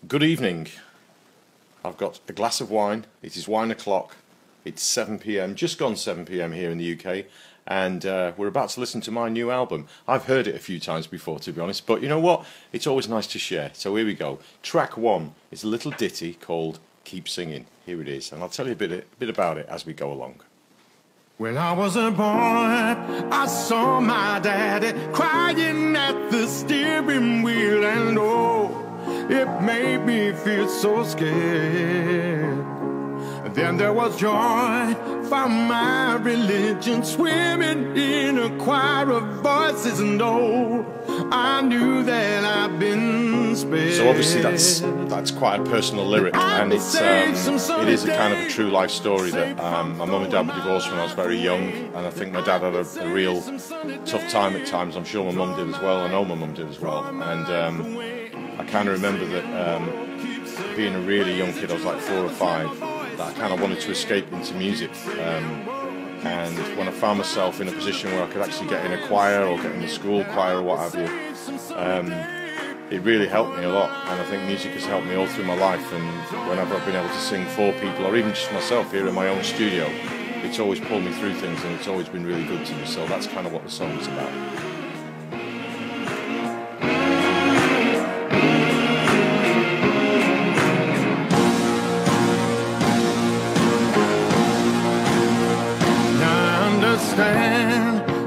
Good evening. I've got a glass of wine. It is wine o'clock. It's 7 p.m, just gone 7 p.m. here in the UK, and we're about to listen to my new album. I've heard it a few times before, to be honest, but you know what? It's always nice to share. So here we go. Track 1 is a little ditty called Keep Singing. Here it is, and I'll tell you a bit about it as we go along. When I was a boy, I saw my daddy crying at the steering wheel, and oh, it made me feel so scared. And then there was joy from my religion, swimming in a choir of voices, and oh, I knew that I'd been spared. So obviously that's quite a personal lyric, and it is a kind of a true life story that my mum and dad were divorced when I was very young, and I think my dad had a real tough time at times. I'm sure my mum did as well. I know my mum did as well, and I kind of remember that being a really young kid, I was like 4 or 5, that I kind of wanted to escape into music. And when I found myself in a position where I could actually get in a choir or get in the school choir or what have you, it really helped me a lot. And I think music has helped me all through my life. And whenever I've been able to sing for people, or even just myself here in my own studio, it's always pulled me through things, and it's always been really good to me. So that's kind of what the song's about.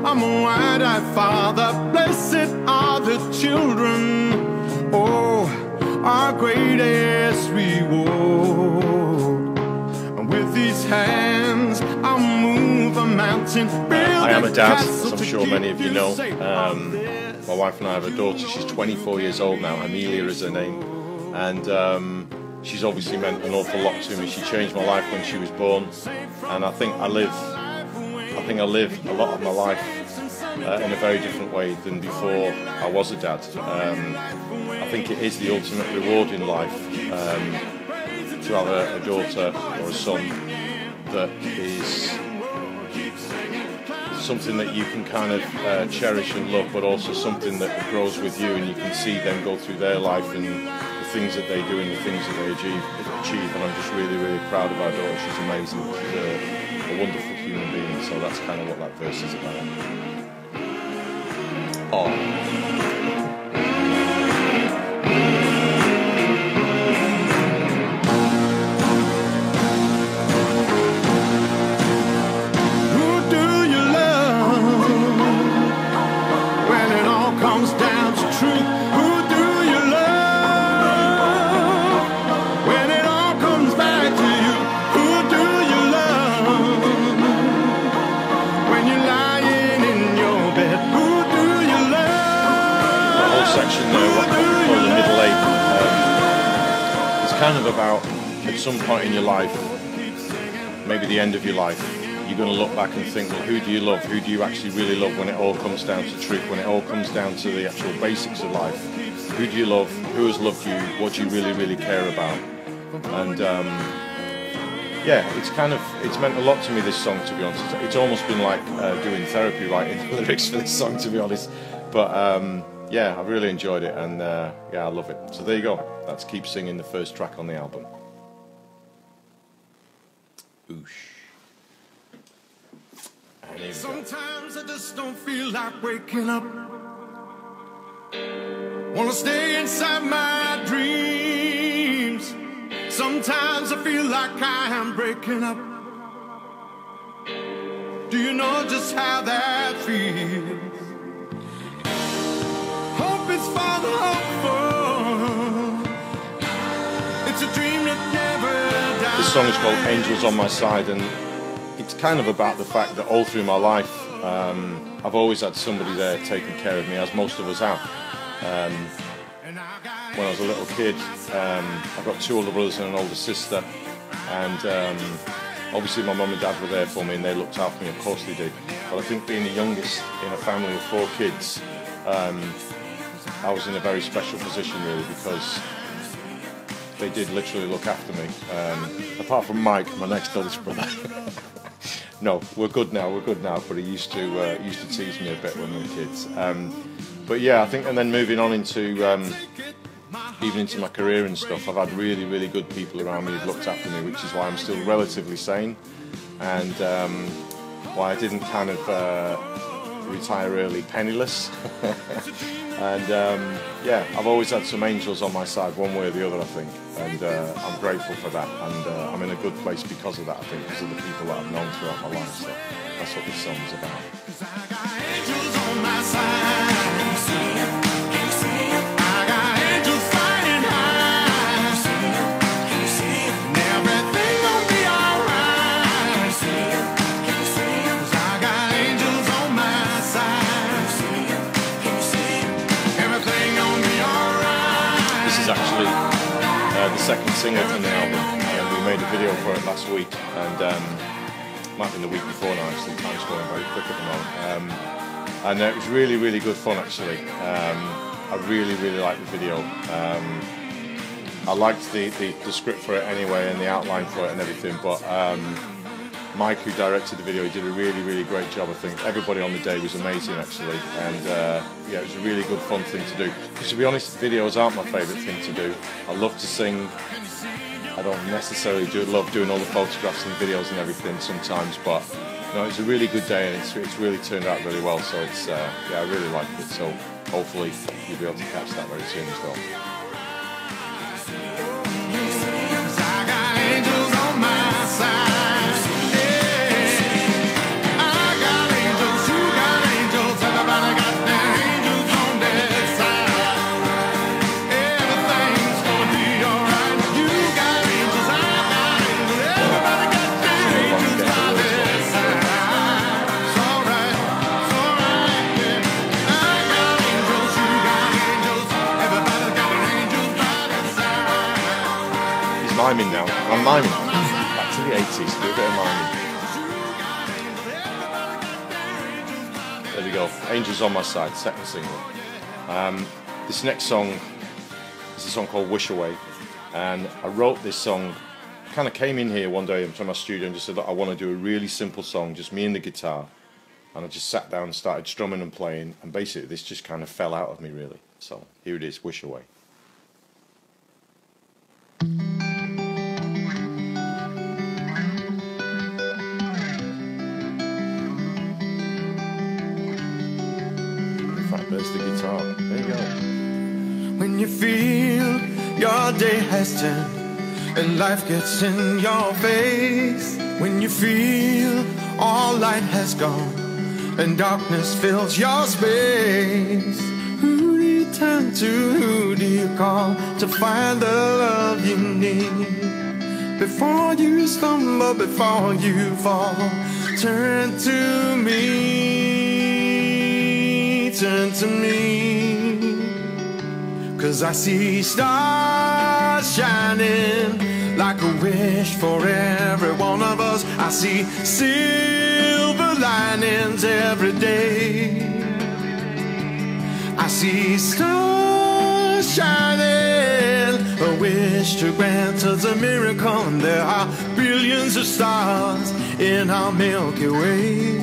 I'm a wide-eyed father, blessed are the children, oh, our greatest reward. And with these hands, I'll move a mountain, build I am a dad, castle, as I'm sure many of you know. My wife and I have a daughter. She's 24 years old now. Amelia is her name, and she's obviously meant an awful lot to me. She changed my life when she was born, and I think I live a lot of my life in a very different way than before I was a dad. I think it is the ultimate reward in life to have a daughter or a son that is something that you can kind of cherish and love, but also something that grows with you, and you can see them go through their life and the things that they do and the things that they achieve. And I'm just really, really proud of our daughter. She's amazing. She's a wonderful human being. So that's kind of what that verse is about. Oh. Section there, what we call the middle eight, it's kind of about, at some point in your life, maybe the end of your life, you're going to look back and think, well, who do you love? Who do you actually really love when it all comes down to truth, when it all comes down to the actual basics of life? Who do you love? Who has loved you? What do you really, really care about? And yeah, it's meant a lot to me, this song, to be honest. It's almost been like doing therapy, writing the lyrics for this song, to be honest. But yeah, I've really enjoyed it, and yeah, I love it. So there you go. That's Keep Singing, the first track on the album. Oosh. And here we go. Sometimes I just don't feel like waking up. Wanna stay inside my dreams. Sometimes I feel like I am breaking up. Do you know just how that feels? Hope is for the hopeful. It's a dream that never dies. This song is called Angels on My Side, and it's kind of about the fact that all through my life I've always had somebody there taking care of me, as most of us have. When I was a little kid, I've got 2 older brothers and an older sister, and obviously my mum and dad were there for me, and they looked after me, of course they did. But I think being the youngest in a family of 4 kids, I was in a very special position, really, because they did literally look after me. Apart from Mike, my next oldest brother. No, we're good now, but he used to tease me a bit when we were kids. But yeah, I think, and then moving on into even into my career and stuff, I've had really, really good people around me who've looked after me, which is why I'm still relatively sane, and why I didn't kind of retire early penniless. And yeah, I've always had some angels on my side, one way or the other, I think, and I'm grateful for that, and I'm in a good place because of that, I think, because of the people that I've known throughout my life. So that's what this song's about. Angels on my side. I got angels flying high. And everything gonna be alright. 'Cause I got angels on my side. Everything gonna be alright. This is actually the second single from the album, and we made a video for it last week, and might have been the week before now, actually. Time's going very quick at the moment. And it was really, really good fun, actually. I really, really liked the video. I liked the script for it anyway, and the outline for it and everything, but Mike, who directed the video, he did a really, really great job, I think. Everybody on the day was amazing, actually, and yeah, it was a really good fun thing to do. Because to be honest, videos aren't my favourite thing to do. I love to sing. I don't necessarily love doing all the photographs and videos and everything sometimes, but no, it's a really good day, and it's really turned out really well. So it's yeah, I really liked it. So hopefully you'll be able to catch that very soon as well. I got angels on my side. Yeah. I got angels, you got angels, everybody got their angels on their side. Everything's gonna be alright. You got angels, I got angels, everybody got their angels by their side. It's alright, yeah. I got angels, you got angels, everybody got their angels by their side. He's miming now. I'm miming. Back to the 80s, do a bit of miming. There we go. Angels on My Side, second single. This next song is a song called Wish Away, and I wrote this song, kind of came in here one day into my studio and just said, look, I want to do a really simple song, just me and the guitar, and I just sat down and started strumming and playing, and basically this just kind of fell out of me, really. So here it is, Wish Away. There's the guitar. There you go. When you feel your day has turned and life gets in your face, when you feel all light has gone and darkness fills your space, who do you turn to, who do you call to find the love you need? Before you stumble, before you fall, turn to me, turn to me. 'Cause I see stars shining like a wish for every one of us. I see silver linings every day. I see stars shining, a wish to grant us a miracle. And there are billions of stars in our Milky Way.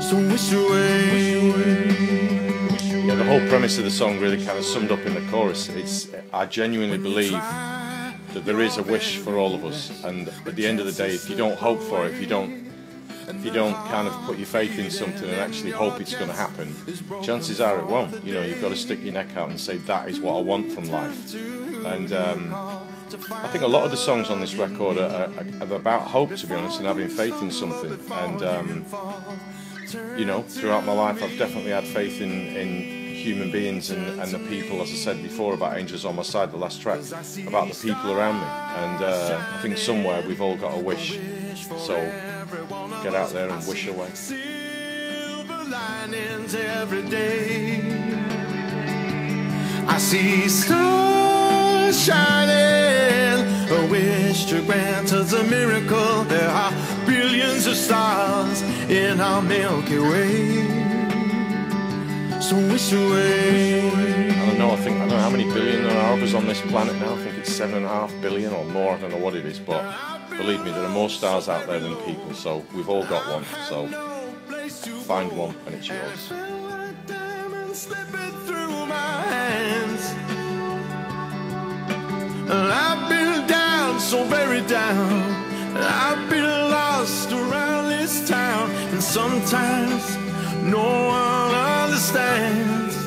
So wish away. Yeah, the whole premise of the song really kind of summed up in the chorus. I genuinely believe that there is a wish for all of us, and at the end of the day, if you don't hope for it, if you don't kind of put your faith in something and actually hope it's going to happen, chances are it won't. You know, you've got to stick your neck out and say, that is what I want from life. And I think a lot of the songs on this record are about hope, to be honest, and having faith in something. And you know, throughout my life, I've definitely had faith in human beings and the people, as I said before about Angels on My Side, the last track, about the people around me. And I think somewhere we've all got a wish. So get out there and wish away. Silver linings every day. I see stars shining, a wish to grant us a miracle. There are billions of stars in our Milky Way. So wish away. I don't know how many billion there are of us on this planet now. I think it's 7.5 billion or more. I don't know what it is, but believe me, there are more stars out there than people. So we've all got one. So find one and it's yours. Slip it through my hands. me down. I've been lost around this town, and sometimes no one understands.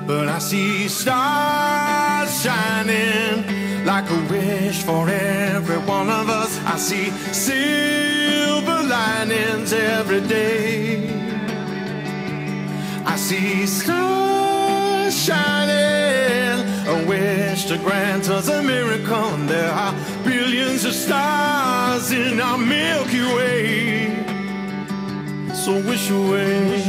But I see stars shining like a wish for every one of us. I see silver linings every day. I see stars shining, a wish to grant us a miracle. And there are billions of stars in our Milky Way. So wish away.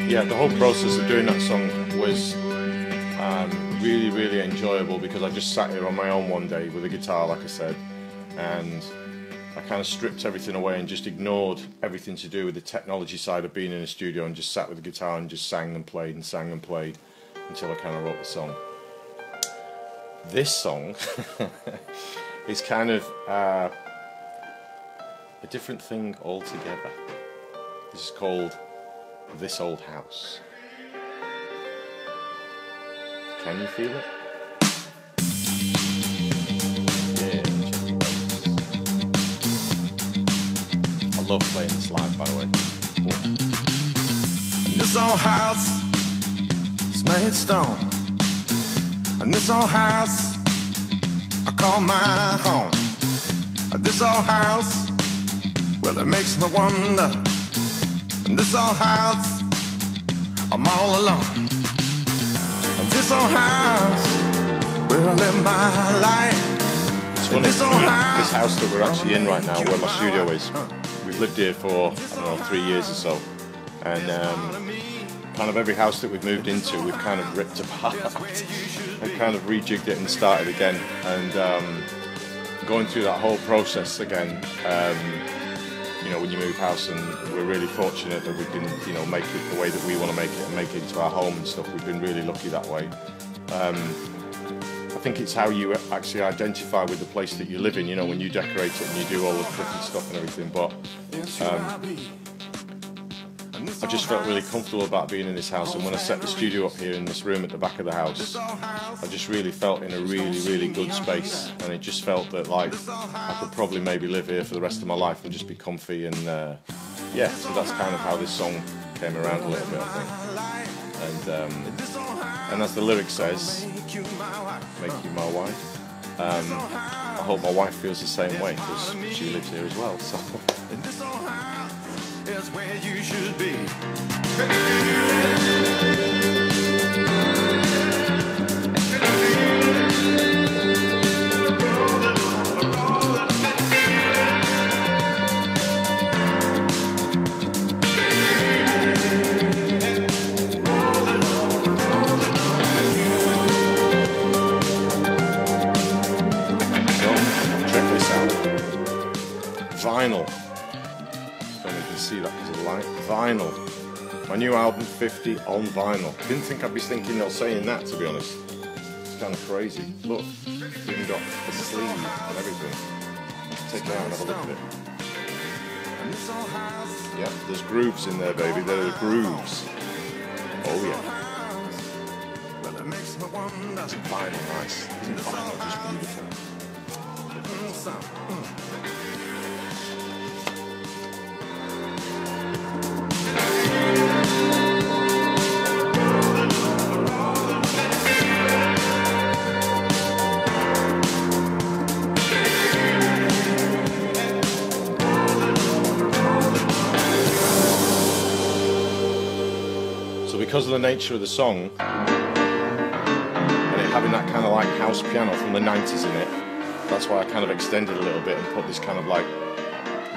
Yeah, the whole process of doing that song was really, really enjoyable, because I just sat here on my own one day with a guitar, like I said, and I kind of stripped everything away and just ignored everything to do with the technology side of being in a studio, and just sat with the guitar and just sang and played and sang and played until I kind of wrote the song. This song is kind of a different thing altogether. This is called This Old House. Can you feel it? Yeah. I love playing this live, by the way. Cool. This old house is made stone, and this old house I call my home. This old house, well, it makes me wonder. And this old house, I'm all alone. And this old house, where I live my life. It's funny, this house that we're actually in right now, where my studio is, we've lived here for, I don't know, 3 years or so. And kind of every house that we've moved into, we've kind of ripped apart and kind of rejigged it and started again. And going through that whole process again, you know, when you move house, and we're really fortunate that we can, you know, make it the way that we want to make it and make it into our home and stuff. We've been really lucky that way. I think it's how you actually identify with the place that you live in, you know, when you decorate it and you do all the different stuff and everything. But I just felt really comfortable about being in this house, and when I set the studio up here in this room at the back of the house, I just really felt in a really, really good space, and it just felt that, like, I could probably maybe live here for the rest of my life and just be comfy. And yeah, so that's kind of how this song came around a little bit, I think. And as the lyric says, make you my wife. I hope my wife feels the same way, because she lives here as well. So. Is where you should be. Check this out. Vinyl. See that because of the light. Vinyl. My new album 50 on vinyl. Didn't think I'd be thinking of saying that, to be honest. It's kind of crazy. Look, even got the sleeve and everything. Take it out and have a look at it. Yeah, there's grooves in there, baby. There are grooves. Oh yeah. Isn't vinyl nice? Isn't vinyl just beautiful? Because of the nature of the song, and it having that kind of like house piano from the 90s in it, that's why I kind of extended a little bit and put this kind of like,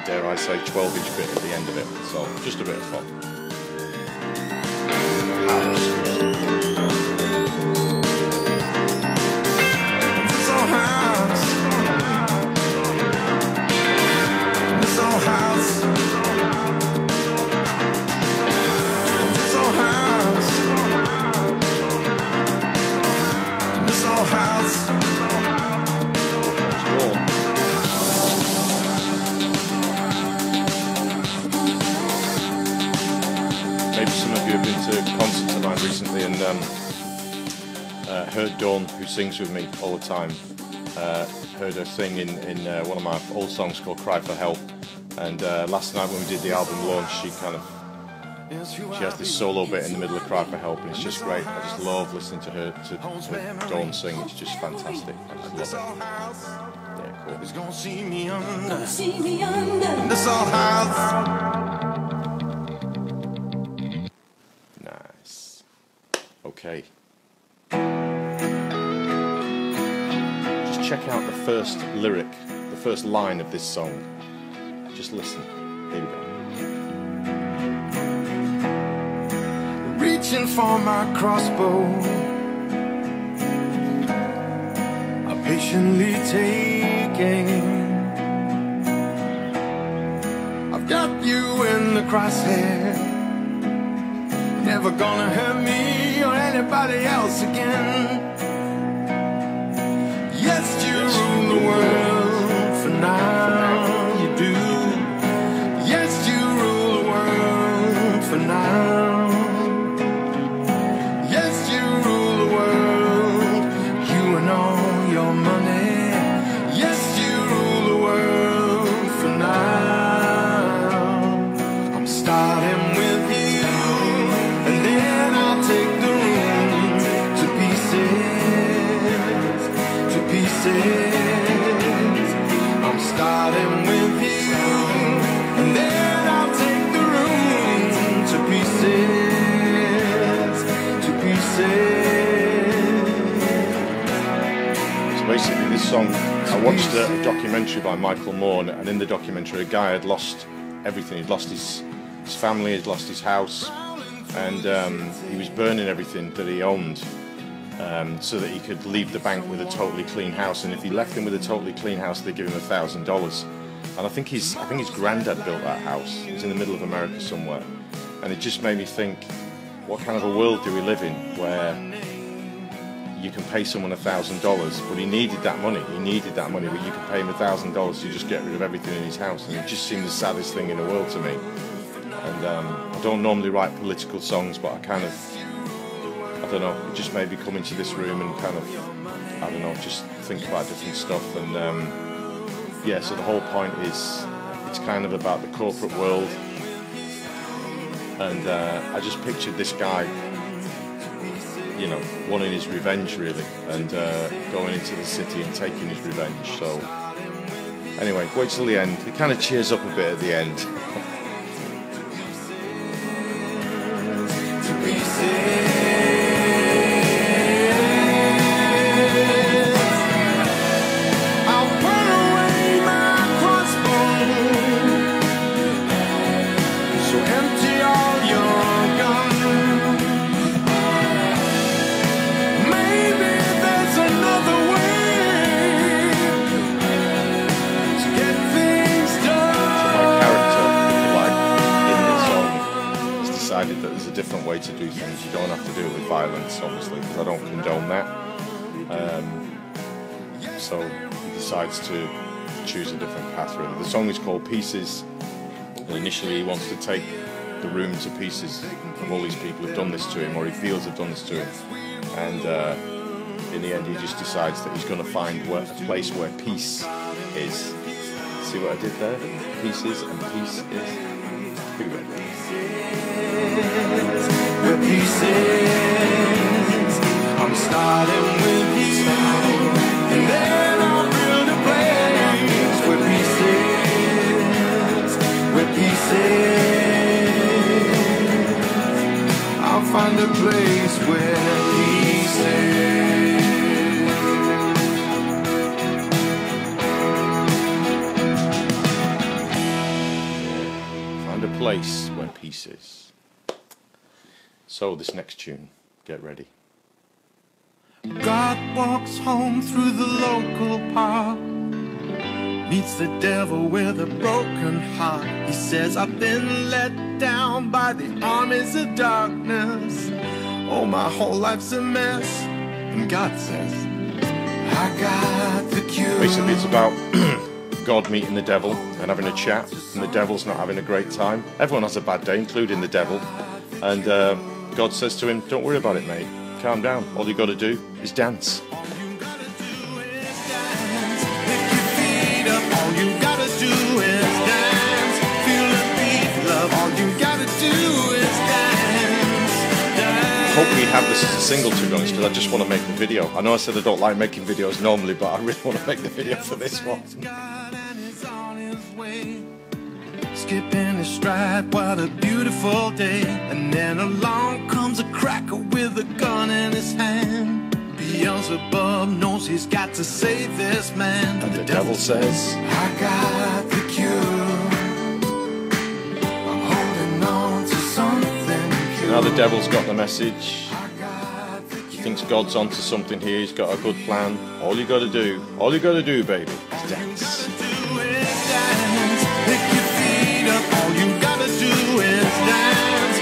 dare I say, 12-inch bit at the end of it. So just a bit of fun. Maybe some of you have been to concerts of mine recently and heard Dawn, who sings with me all the time, heard her sing in one of my old songs called Cry for Help, and last night when we did the album launch, she has this solo bit in the middle of Cry for Help, and it's just great. I just love listening to her go and sing. It's just fantastic. I just love it. Yeah, cool. It's gonna see me under this old house. Nice. Okay. Just check out the first lyric, the first line of this song. Just listen. Here we go. Reaching for my crossbow, I'm patiently taking. I've got you in the crosshair, never gonna hurt me or anybody else again. Yes, you rule the world for now, you do. Yes, you rule the world for now. I'm starting with you, and then I'll take the room to pieces, to pieces. So basically this song, I watched a documentary by Michael Moore, and in the documentary a guy had lost everything. He'd lost his family, he'd lost his house, and he was burning everything that he owned. So that he could leave the bank with a totally clean house, and if he left him with a totally clean house, they'd give him $1,000. And I think his granddad built that house. It's in the middle of America somewhere, and it just made me think, what kind of a world do we live in where you can pay someone $1,000, but he needed that money. He needed that money, but you can pay him $1,000 to just get rid of everything in his house, and it just seemed the saddest thing in the world to me. And I don't normally write political songs, but I don't know, it just made me come into this room and kind of, I don't know, just think about different stuff. And yeah, so the whole point is, it's kind of about the corporate world. And I just pictured this guy, you know, wanting his revenge really, and going into the city and taking his revenge. So anyway, wait till the end. It kind of cheers up a bit at the end. That there's a different way to do things. You don't have to do it with violence, obviously, because I don't condone that. So he decides to choose a different path, really. The song is called Pieces, and initially he wants to take the room to pieces from all these people who've done this to him, or he feels have done this to him. And in the end, he just decides that he's going to find a place where peace is. See what I did there? Pieces and peace is. Think about it. With pieces, I'm starting with you, and then I'll build a place with pieces, with pieces. I'll find a place with pieces. Find a place where pieces. So this next tune, get ready. God walks home through the local park, meets the devil with a broken heart. He says, I've been let down by the armies of darkness. Oh, my whole life's a mess. And God says, I got the cure. Basically, it's about God meeting the devil and having a chat, and the devil's not having a great time. Everyone has a bad day, including the devil. And God says to him, don't worry about it, mate. Calm down. All you got to do is dance. All you gotta do is dance. hope we have this as a single, to be honest, because I just want to make the video. I know I said I don't like making videos normally, but I really want to make the video for this one. Skipping his stride, what a beautiful day. And then along comes a cracker with a gun in his hand. Beelzebub knows he's got to save this man. And the devil says, I got the cure. I'm holding on to something. So now the devil's got the message. He thinks God's onto something here. He's got a good plan. All you got to do, baby, is dance.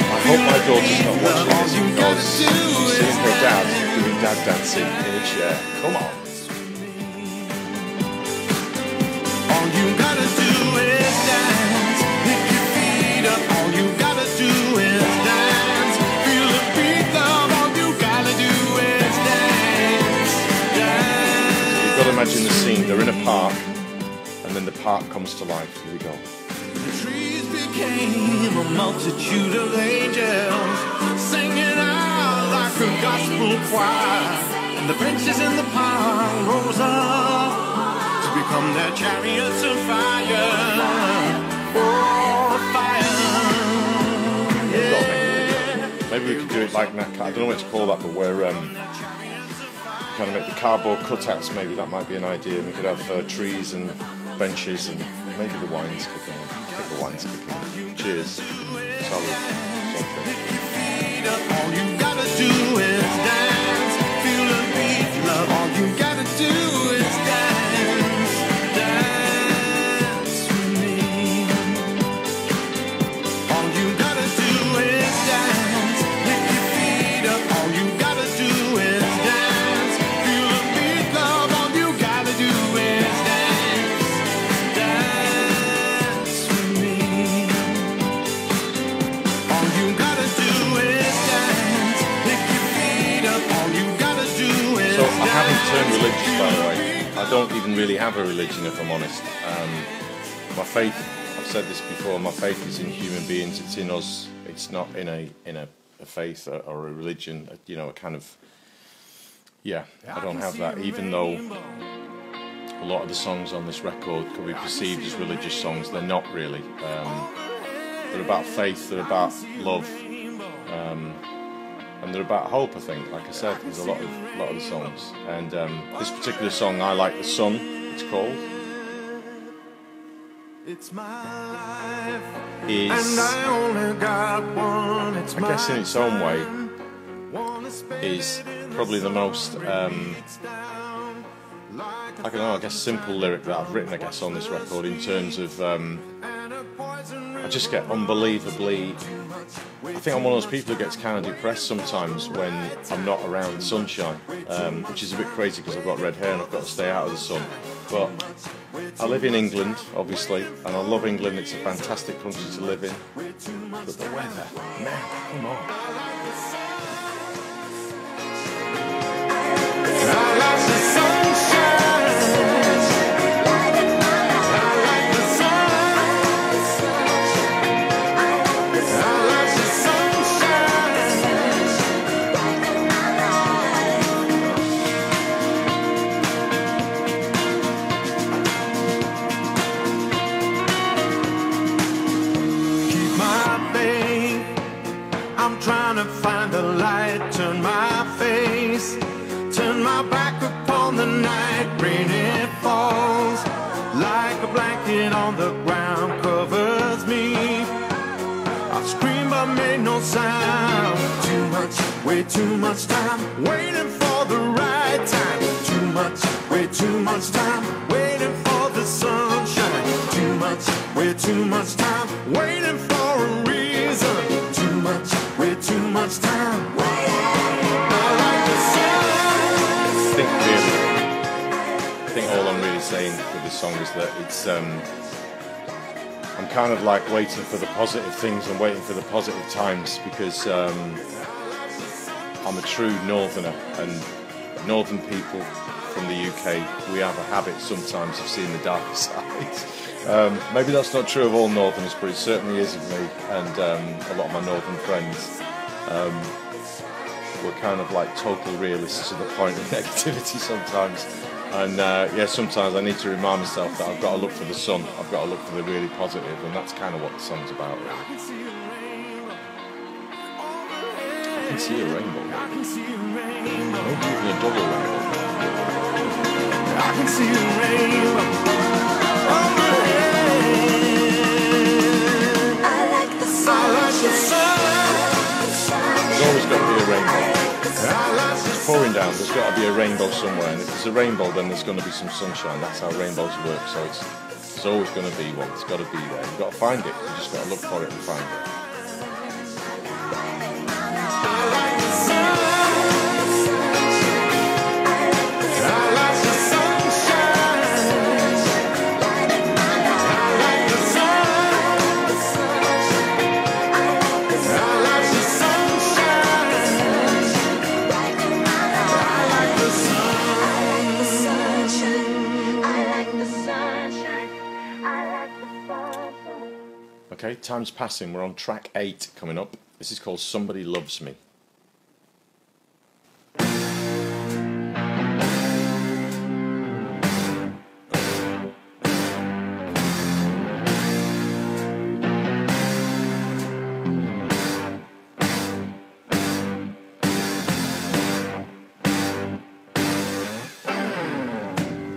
I hope my daughter's not watching this because she's seeing her dad doing dad dancing in a chair. Come on. All you gotta do is dance. Pick your feet up. All you gotta do is dance. Feel the beat, love. All you gotta do is dance. Dance. You've got to imagine the scene. They're in a park, and then the park comes to life. Here we go. The trees became a multitude of angels, singing out like a gospel choir. And the branches in the park rose up to become their chariots of fire. Oh, fire. Yeah. Maybe we could do it like that. I don't know what to call that, but where kind of make the cardboard cutouts. Maybe that might be an idea. We could have trees and benches and maybe the wine's cooking. I think the wine's cooking. Cheers. Salud. All you gotta do is dance. Feel the beat, love. All you gotta do is dance. Dance with me. All you gotta do is dance. Pick your feet up. All you gotta do is dance. Feel the beat, love. All you gotta do is dance. Dance with me. All you gotta do is dance. Pick your feet up. All you gotta do is So I haven't turned religious, by the way. I don't even really have a religion, if I'm honest. My faith, I've said this before, my faith is in human beings. It's in us. It's not in a faith or a religion. You know, a kind of, yeah. I don't have that. Even though a lot of the songs on this record could be perceived as religious songs, they're not really. They're about faith. They're about love. And they're about hope, I think. Like I said, there's a lot of the songs. And this particular song, I Like the Sun, it's called, It's my life, is, and I only got one. It's I guess in its own way, is probably the most, I don't know, I guess simple lyric that I've written, I guess, on this record in terms of, I just get unbelievably, I think I'm one of those people who gets kind of depressed sometimes when I'm not around sunshine, which is a bit crazy because I've got red hair and I've got to stay out of the sun. But I live in England, obviously, and I love England. It's a fantastic country to live in. But the weather, man, come on. I like the sunshine. I like the sun. I like the Keep my faith. I'm trying to find a light. Turn my face. Turn my back upon the night. Rain, it falls like a blanket on the ground, covers me. I scream but made no sound. Too much, way too much time, waiting for the right time. Too much, way too much time, waiting for the sunshine. Too much, way too much time, waiting for a reason. Too much, way too much time. I like the sun. I think all I'm really saying with this song is that it's, I'm kind of like waiting for the positive things and waiting for the positive times because I'm a true northerner, and northern people from the UK, we have a habit sometimes of seeing the darker side. Maybe that's not true of all northerners, but it certainly is of me and a lot of my northern friends. we're kind of like total realists to the point of negativity sometimes. And yeah, sometimes I need to remind myself that I've got to look for the sun. I've got to look for the really positive, and that's kind of what the song's about, really. I can see a rainbow. Maybe even a double rainbow. I can see a rainbow overhead. I like the sun. There's always got to be a rainbow. It's pouring down, there's got to be a rainbow somewhere, and if there's a rainbow then there's going to be some sunshine. That's how rainbows work, so there's always going to be one. It's got to be there. You've got to find it. You just got to look for it and find it. Okay, time's passing. We're on track 8 coming up. This is called Somebody Loves Me.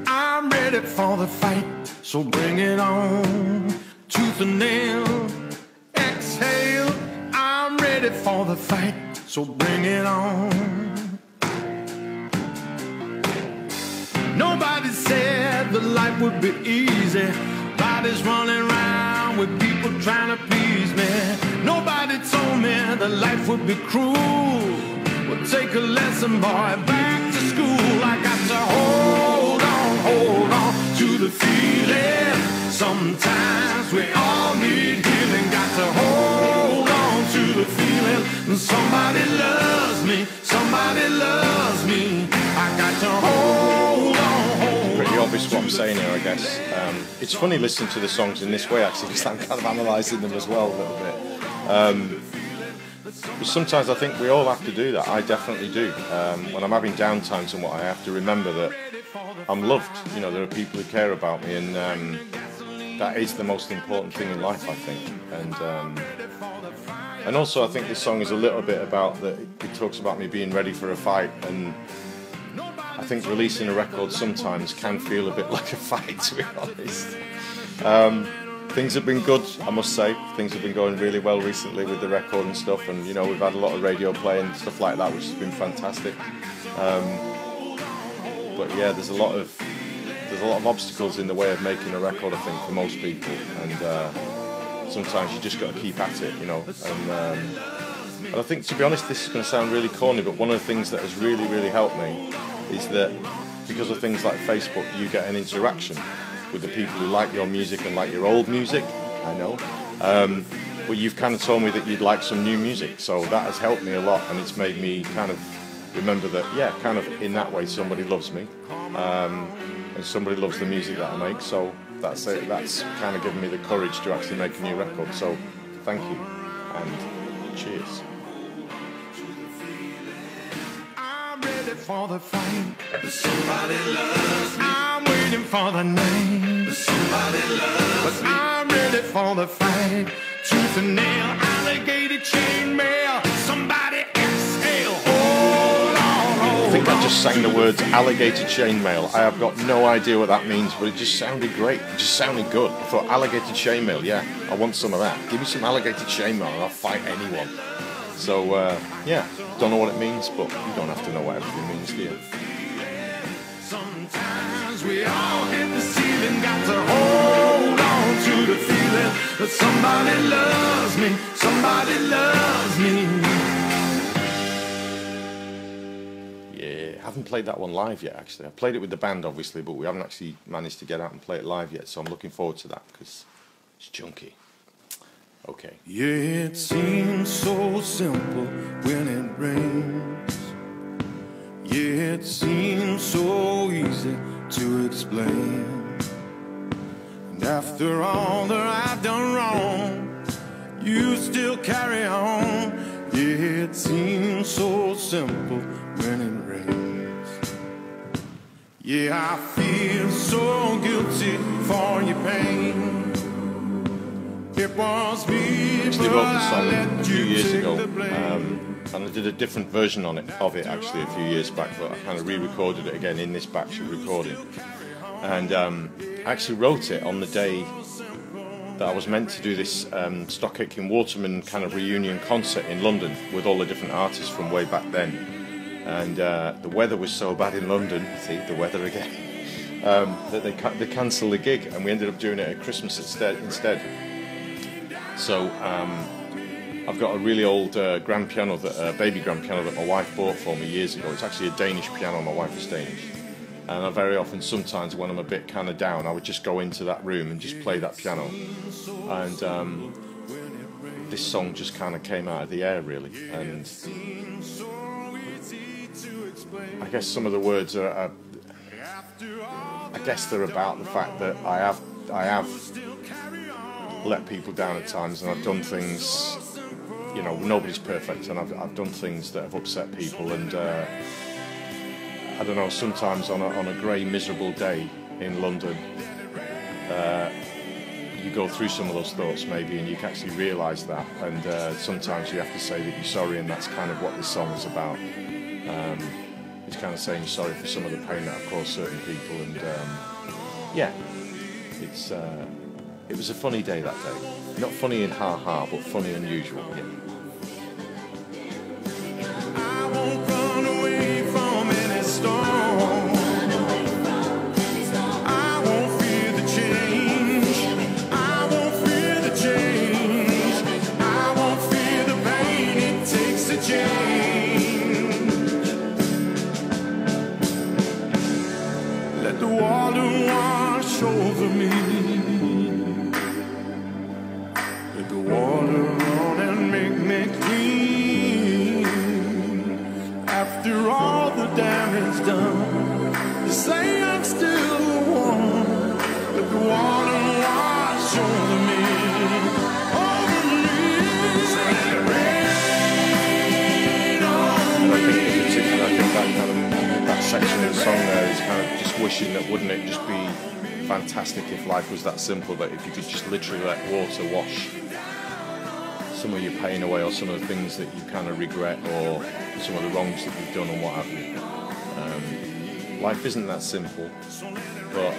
I'm ready for the fight, so bring it on. Tooth and nail, exhale. I'm ready for the fight, so bring it on. Nobody said the life would be easy. Bodies running around with people trying to please me. Nobody told me that life would be cruel. Well, take a lesson, boy, back to school. I got to hold on to the feeling. Sometimes we all need healing. Got to hold on to the feeling. Somebody loves me. Somebody loves me. I got to hold on. Pretty obvious what I'm saying here, I guess. It's funny listening to the songs in this way, actually, because I'm kind of analysing them as well a little bit. But sometimes I think we all have to do that. I definitely do. When I'm having downtimes and what, I have to remember that I'm loved. You know, there are people who care about me, and that is the most important thing in life, I think. And also I think this song is a little bit about that. It talks about me being ready for a fight, and I think releasing a record sometimes can feel a bit like a fight, to be honest. Things have been good, I must say. Things have been going really well recently with the record and stuff, and you know, we've had a lot of radio play and stuff like that, which has been fantastic. But yeah, there's a lot of obstacles in the way of making a record, I think, for most people, and sometimes you just got to keep at it, you know. And I think, to be honest, this is going to sound really corny, but one of the things that has really, really helped me is that because of things like Facebook, you get an interaction with the people who like your music and like your old music, I know. But you've kind of told me that you'd like some new music, so that has helped me a lot, and it's made me kind of remember that, yeah, kind of in that way somebody loves me, and somebody loves the music that I make, so that's it. That's kind of given me the courage to actually make a new record, so thank you, and cheers. I'm ready for the fight. Somebody loves me. I'm waiting for the night. Somebody loves me. But I'm ready for the fight. Tooth and nail, alligator chainmail. Somebody exhale. Hold on. I think I just sang the words alligator chainmail. I have got no idea what that means, but it just sounded great. It just sounded good. I thought, alligator chainmail, yeah, I want some of that. Give me some alligator chainmail and I'll fight anyone. So, yeah, don't know what it means, but you don't have to know what everything means, do you? Sometimes we all hit the ceiling, got to hold on to the feeling that somebody loves me, somebody loves me. Yeah, I haven't played that one live yet, actually. I played it with the band, obviously, but we haven't actually managed to get out and play it live yet, so I'm looking forward to that, because it's chunky. Okay. Yeah, it seems so simple when it rains. Yeah, it seems so easy to explain. And after all that I've done wrong, you still carry on. Yeah, Yeah, it seems so simple when it rains. Yeah, I feel so guilty for your pain. It was me, I actually wrote this song a few years ago, and I did a different version of it actually a few years back, but I kind of re-recorded it again in this batch of recording. And I actually wrote it on the day that I was meant to do this Stock Aitken Waterman kind of reunion concert in London with all the different artists from way back then. And the weather was so bad in London, see the weather again, that they cancelled the gig, and we ended up doing it at Christmas instead. So I've got a really old grand piano, baby grand piano that my wife bought for me years ago. It's actually a Danish piano. My wife is Danish, and I very often, sometimes when I'm a bit kind of down, I would just go into that room and just play that piano. And this song just kind of came out of the air, really. And I guess some of the words are I guess they're about the fact that I have let people down at times, and I've done things, you know, nobody's perfect, and I've done things that have upset people, and I don't know, sometimes on a grey, miserable day in London, you go through some of those thoughts maybe, and you can actually realise that, and sometimes you have to say that you're sorry, and that's kind of what this song is about. It's kind of saying you're sorry for some of the pain that I've caused certain people, and yeah, it was a funny day that day. Not funny in ha-ha, but funny unusual. Yeah. I won't run away from any storm. I won't fear the change. I won't fear the change. I won't fear the pain it takes to change. Let the water wash over me. Water on and make me clean. After all the damage done, you say I'm still warm. Let the water wash over me, over me. Let it rain on me. I think that section of the song there is kind of just wishing that, wouldn't it just be fantastic if life was that simple, that if you could just literally let water wash some of your pain away, or some of the things that you kind of regret, or some of the wrongs that you've done and what have you. Life isn't that simple, but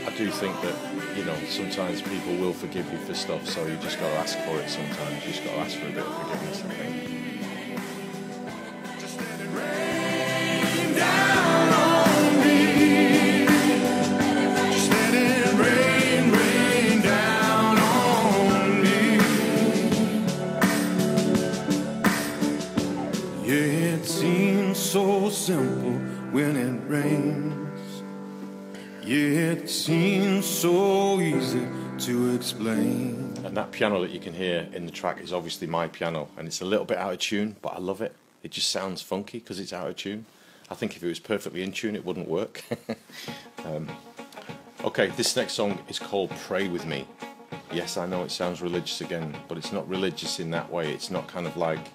I do think that, you know, sometimes people will forgive you for stuff, so you just got to ask for it sometimes. You just got to ask for a bit of forgiveness, I think. So simple when it rains. Yeah, it seems so easy to explain. And that piano that you can hear in the track is obviously my piano, and it's a little bit out of tune, but I love it. It just sounds funky because it's out of tune. I think if it was perfectly in tune, it wouldn't work. Okay, this next song is called Pray With Me. Yes, I know it sounds religious again, but it's not religious in that way. It's not kind of like,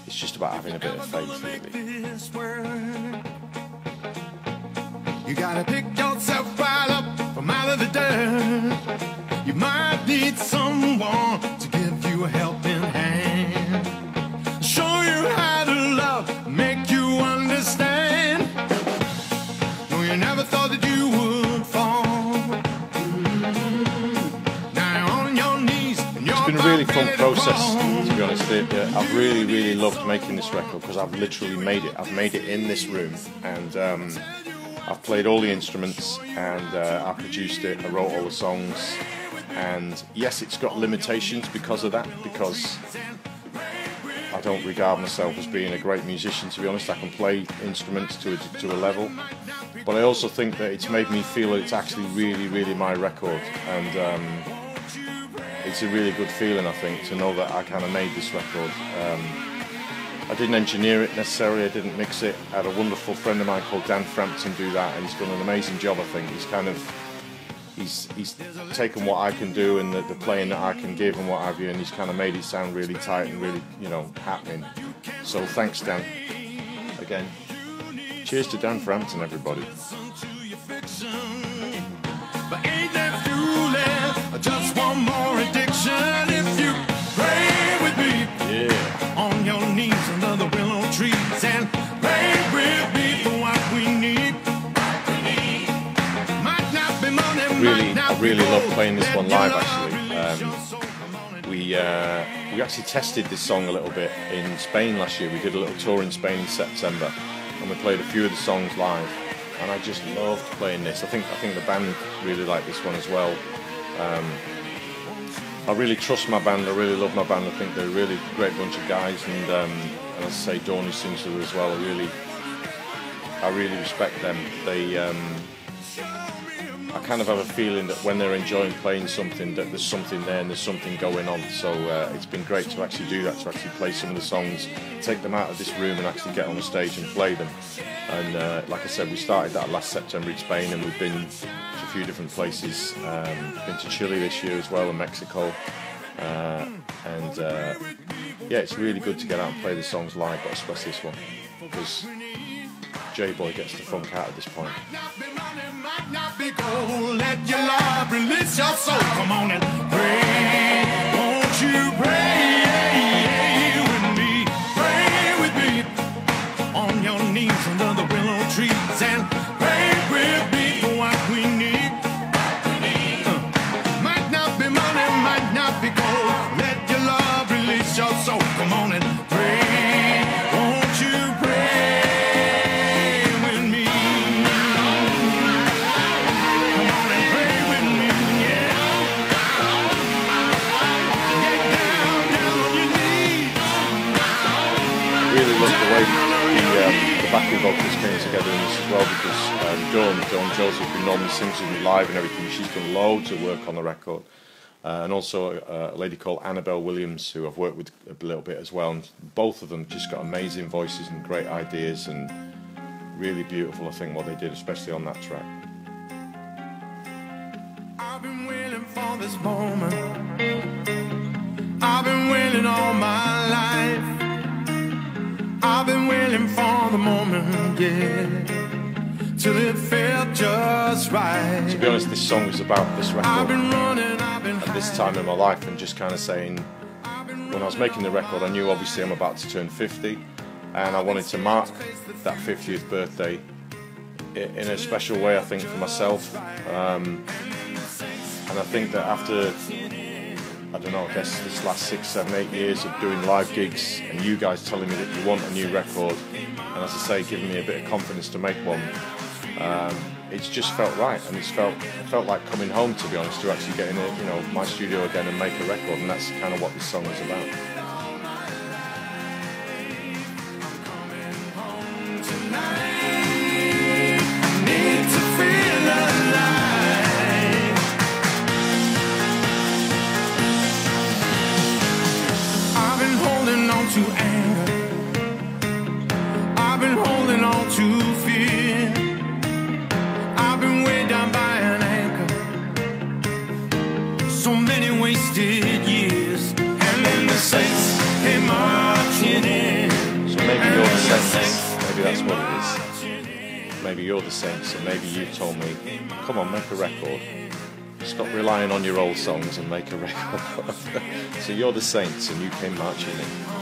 it's just about having a bit of faith, really. You gotta pick yourself right up from out of the dirt. You might need someone to give you a helping hand, show you how to love, make you understand. No, you never thought that you would fall. Now on your knees. It's been a really fun process, to be honest. I've really loved making this record because I've literally made it. I've made it in this room, and I've played all the instruments, and I produced it. I wrote all the songs, and yes, it's got limitations because of that, because I don't regard myself as being a great musician, to be honest. I can play instruments to a level, but I also think that it's made me feel that it's actually really my record, and it's a really good feeling, I think, to know that I kind of made this record. I didn't engineer it necessarily, I didn't mix it. I had a wonderful friend of mine called Dan Frampton do that, and he's done an amazing job, I think. He's kind of he's taken what I can do and the playing that I can give and what have you, and he's kind of made it sound really tight and really, you know, happening. So thanks, Dan. Again, cheers to Dan Frampton, everybody. But ain't that fueling just one more addiction? If you pray with me, yeah, on your knees under the willow trees, and pray with me for what we need. Might not be money, I really love playing this one live. Actually, we actually tested this song a little bit in Spain last year. We did a little tour in Spain in September, and we played a few of the songs live. And I just loved playing this. I think the band really liked this one as well. I really trust my band. I really love my band. I think they're a really great bunch of guys. And as I say, Dawn, who sings with her as well. I really respect them. I kind of have a feeling that when they're enjoying playing something, that there's something there and there's something going on. So it's been great to actually do that, to actually play some of the songs, take them out of this room and actually get on the stage and play them. And like I said, we started that last September in Spain, and we've been to a few different places. Been to Chile this year as well, and Mexico. Yeah, it's really good to get out and play the songs live, but especially this one, because J-Boy gets the funk out at this point. Let your love release your soul. Come on and pray. Won't you pray with me? Pray with me on your knees under the willow trees, and pray with me for what we need. Might not be money, might not be gold. Let your love release your soul. Come on and pray. Won't you pray? The backing vocals came together in this as well, because Dawn Joseph, who normally sings with me live and everything, she's done loads of work on the record, and also a lady called Annabelle Williams, who I've worked with a little bit as well, and both of them just got amazing voices and great ideas, and really beautiful, I think, what they did, especially on that track. I've been waiting for this moment. I've been waiting all my life. I've been waiting for the moment, yeah, till it felt just right. To be honest, this song was about this record at this time in my life, and just kind of saying, when I was making the record, I knew obviously I'm about to turn 50, and I wanted to mark that 50th birthday in a special way, I think, for myself. And I think that after, I don't know, I guess this last 6, 7, 8 years of doing live gigs, and you guys telling me that you want a new record, and as I say, giving me a bit of confidence to make one, it's just felt right, and it felt like coming home, to be honest, to actually get in my studio again and make a record, and that's kind of what this song is about. To anger, I've been holding on to fear. I've been weighed down by an anchor. So many wasted years, and then the saints came marching in. So maybe you're the saints. Maybe that's what it is. Maybe you're the saints, and maybe you told me, come on, make a record. Stop relying on your old songs and make a record. So you're the saints, and you came marching in.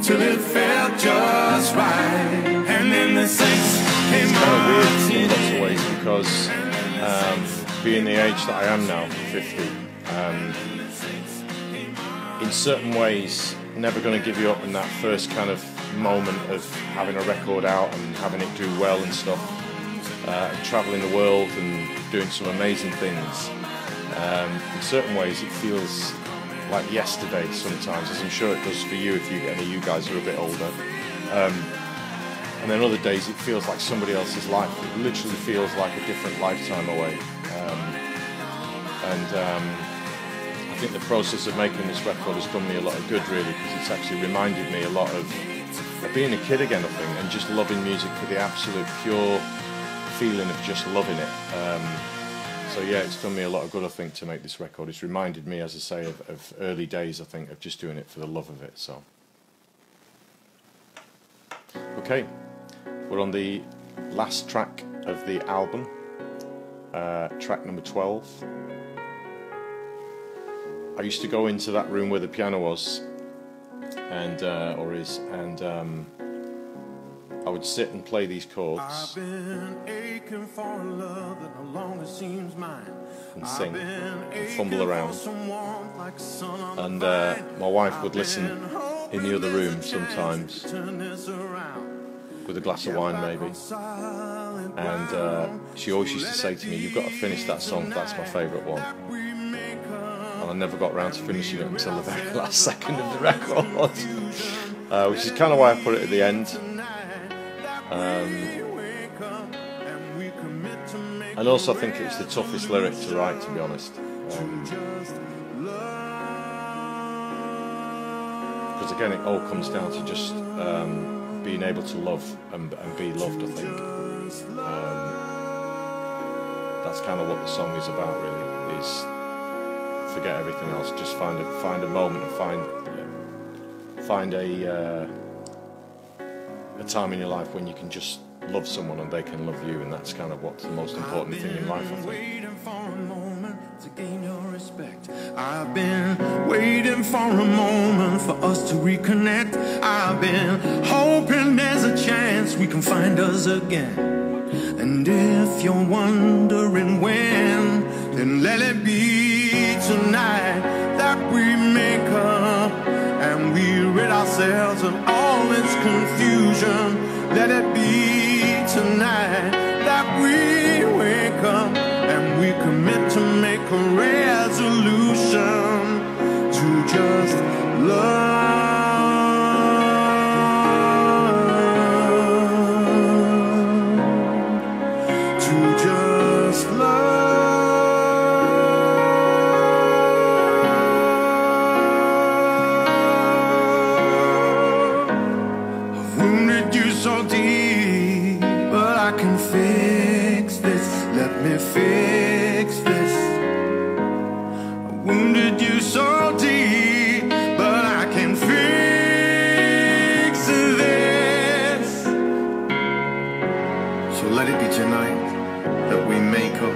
Till it felt just right, and then the saints came marching in. It's kind of weird in lots of ways, because being the age that I am now, 50, in certain ways, never going to give you up in that first kind of moment of having a record out and having it do well and stuff, and travelling the world and doing some amazing things. In certain ways, it feels like yesterday sometimes, as I'm sure it does for you if any of you guys are a bit older. And then other days it feels like somebody else's life. It literally feels like a different lifetime away. I think the process of making this record has done me a lot of good, really, because it's actually reminded me a lot of being a kid again, I think, and just loving music for the absolute pure feeling of just loving it. So yeah, it's done me a lot of good, I think, to make this record. It's reminded me, as I say, of early days, I think, of just doing it for the love of it. So, okay, we're on the last track of the album, track number 12. I used to go into that room where the piano was, and or is, and I would sit and play these chords. I've been aching for a love that no longer seems mine. And sing and fumble around. And my wife would listen in the other room sometimes with a glass of wine maybe. And she always used to say to me, "You've got to finish that song, that's my favourite one." And I never got around to finishing it until the very last second of the record, which is kind of why I put it at the end. And also I think it's the toughest lyric to write, to be honest, because again it all comes down to just being able to love and be loved, I think. That's kind of what the song is about, really, is forget everything else, just find a moment and find a time in your life when you can just love someone and they can love you, and that's kind of what's the most important thing in life, I think. I've been waiting for a moment for us to reconnect. I've been hoping there's a chance we can find us again. And if you're wondering when, then let it be tonight that we make up and we rid ourselves of all this confusion. Let it be tonight that we wake up and we commit to make a resolution to just love, to just love. I've wounded you so deep, but I can fix this. Let me fix this. I wounded you so deep, but I can fix this. So let it be tonight that we make up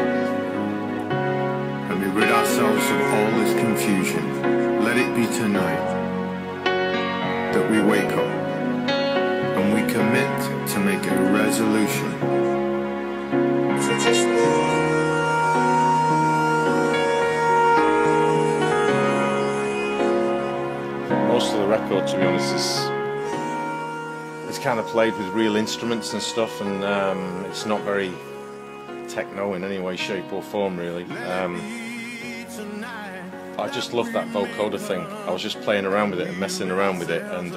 and we rid ourselves of all this confusion. Let it be tonight that we wake up and we commit to make a resolution. Most of the record, to be honest, is kind of played with real instruments and stuff, and it's not very techno in any way, shape or form, really. I just love that vocoder thing. I was just playing around with it and messing around with it, and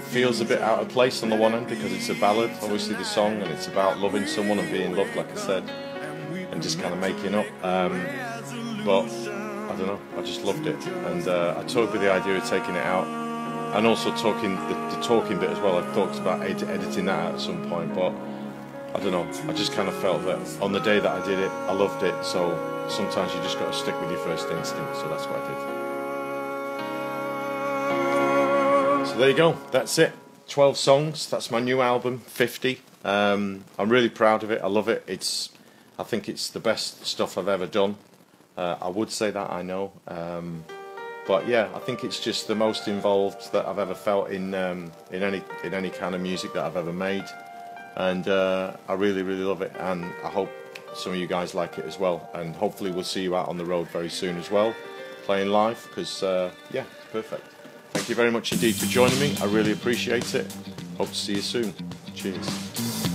feels a bit out of place on the one end because it's a ballad, obviously, the song, and it's about loving someone and being loved, like I said, and just kind of making up. But I don't know, I just loved it, and I toyed with the idea of taking it out, and also talking the talking bit as well. I thought about editing that out at some point, but I don't know, I just kind of felt that on the day that I did it, I loved it, so sometimes you just got to stick with your first instinct, so that's what I did. So there you go, that's it, 12 songs, that's my new album, 50. I'm really proud of it, I love it, I think it's the best stuff I've ever done. I would say that, I know, but yeah, I think it's just the most involved that I've ever felt in any kind of music that I've ever made, and I really love it, and I hope some of you guys like it as well, and hopefully we'll see you out on the road very soon as well, playing live, because yeah, perfect. Thank you very much indeed for joining me. I really appreciate it. Hope to see you soon. Cheers.